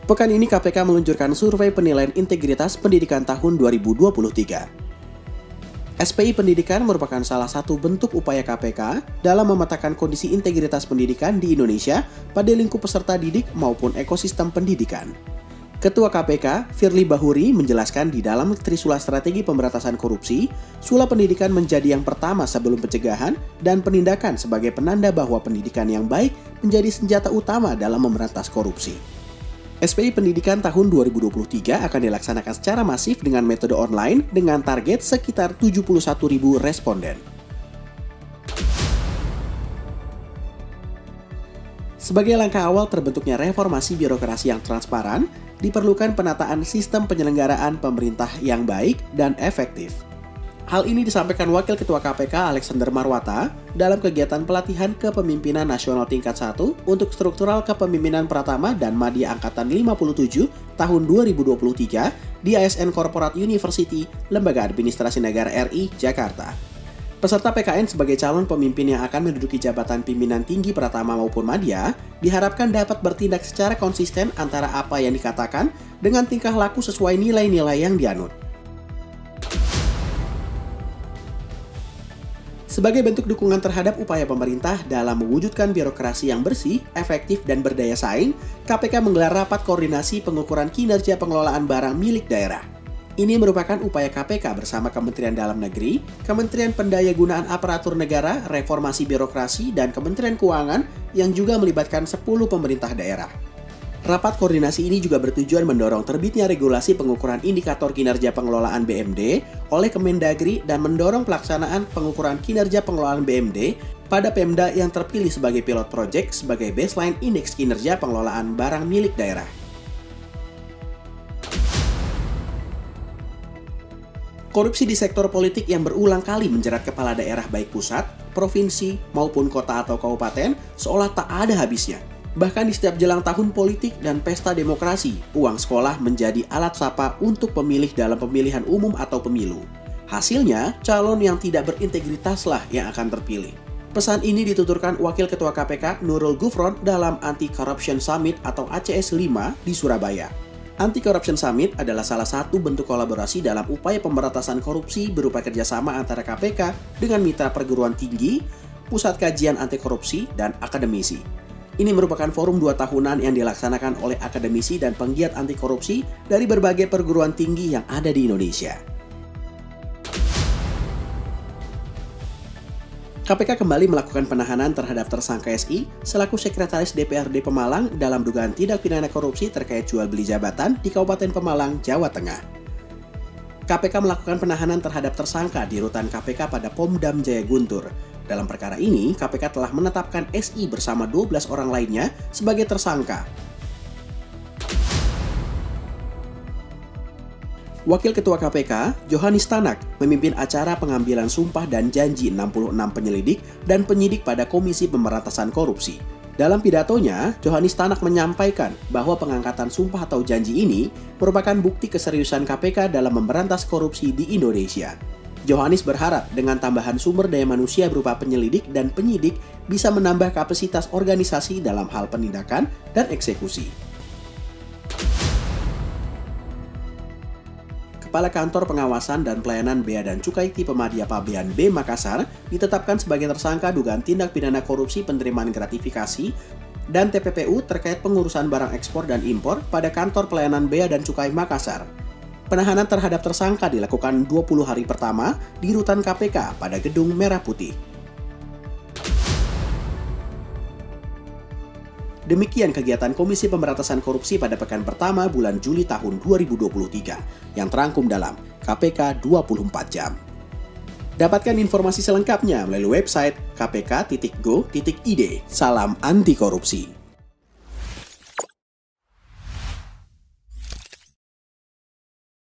Pekan ini KPK meluncurkan survei penilaian integritas pendidikan tahun 2023. SPI Pendidikan merupakan salah satu bentuk upaya KPK dalam memetakan kondisi integritas pendidikan di Indonesia pada lingkup peserta didik maupun ekosistem pendidikan. Ketua KPK, Firly Bahuri, menjelaskan di dalam Trisula Strategi Pemberantasan Korupsi, sula pendidikan menjadi yang pertama sebelum pencegahan dan penindakan sebagai penanda bahwa pendidikan yang baik menjadi senjata utama dalam memberantas korupsi. SPI Pendidikan tahun 2023 akan dilaksanakan secara masif dengan metode online dengan target sekitar 71.000 responden. Sebagai langkah awal terbentuknya reformasi birokrasi yang transparan, diperlukan penataan sistem penyelenggaraan pemerintah yang baik dan efektif. Hal ini disampaikan Wakil Ketua KPK Alexander Marwata dalam kegiatan pelatihan kepemimpinan nasional tingkat 1 untuk struktural kepemimpinan Pratama dan Madya Angkatan 57 tahun 2023 di ASN Corporate University, Lembaga Administrasi Negara RI, Jakarta. Peserta PKN sebagai calon pemimpin yang akan menduduki jabatan pimpinan tinggi Pratama maupun Madya diharapkan dapat bertindak secara konsisten antara apa yang dikatakan dengan tingkah laku sesuai nilai-nilai yang dianut. Sebagai bentuk dukungan terhadap upaya pemerintah dalam mewujudkan birokrasi yang bersih, efektif, dan berdaya saing, KPK menggelar rapat koordinasi pengukuran kinerja pengelolaan barang milik daerah. Ini merupakan upaya KPK bersama Kementerian Dalam Negeri, Kementerian Pendayagunaan Aparatur Negara, Reformasi Birokrasi, dan Kementerian Keuangan yang juga melibatkan 10 pemerintah daerah. Rapat koordinasi ini juga bertujuan mendorong terbitnya regulasi pengukuran indikator kinerja pengelolaan BMD oleh Kemendagri dan mendorong pelaksanaan pengukuran kinerja pengelolaan BMD pada Pemda yang terpilih sebagai pilot project sebagai baseline indeks kinerja pengelolaan barang milik daerah. Korupsi di sektor politik yang berulang kali menjerat kepala daerah baik pusat, provinsi, maupun kota atau kabupaten seolah tak ada habisnya. Bahkan di setiap jelang tahun politik dan pesta demokrasi, uang sekolah menjadi alat sapa untuk pemilih dalam pemilihan umum atau pemilu. Hasilnya, calon yang tidak berintegritaslah yang akan terpilih. Pesan ini dituturkan Wakil Ketua KPK Nurul Gufron dalam Anti-Corruption Summit atau ACS 5 di Surabaya. Anti-Corruption Summit adalah salah satu bentuk kolaborasi dalam upaya pemberantasan korupsi berupa kerjasama antara KPK dengan mitra perguruan tinggi, pusat kajian anti korupsi, dan akademisi. Ini merupakan forum 2 tahunan yang dilaksanakan oleh akademisi dan penggiat anti korupsi dari berbagai perguruan tinggi yang ada di Indonesia. KPK kembali melakukan penahanan terhadap tersangka SI selaku Sekretaris DPRD Pemalang dalam dugaan tindak pidana korupsi terkait jual beli jabatan di Kabupaten Pemalang, Jawa Tengah. KPK melakukan penahanan terhadap tersangka di rutan KPK pada Pomdam Jaya Guntur. Dalam perkara ini, KPK telah menetapkan SI bersama 12 orang lainnya sebagai tersangka. Wakil Ketua KPK, Johannes Tanak, memimpin acara pengambilan sumpah dan janji 66 penyelidik dan penyidik pada Komisi Pemberantasan Korupsi. Dalam pidatonya, Johannes Tanak menyampaikan bahwa pengangkatan sumpah atau janji ini merupakan bukti keseriusan KPK dalam memberantas korupsi di Indonesia. Johannes berharap dengan tambahan sumber daya manusia berupa penyelidik dan penyidik bisa menambah kapasitas organisasi dalam hal penindakan dan eksekusi. Kepala Kantor Pengawasan dan Pelayanan Bea dan Cukai Tipe Madya Pabean B Makassar ditetapkan sebagai tersangka dugaan tindak pidana korupsi penerimaan gratifikasi dan TPPU terkait pengurusan barang ekspor dan impor pada Kantor Pelayanan Bea dan Cukai Makassar. Penahanan terhadap tersangka dilakukan 20 hari pertama di rutan KPK pada Gedung Merah Putih. Demikian kegiatan Komisi Pemberantasan Korupsi pada pekan pertama bulan Juli tahun 2023 yang terangkum dalam KPK 24 jam. Dapatkan informasi selengkapnya melalui website kpk.go.id. Salam anti korupsi.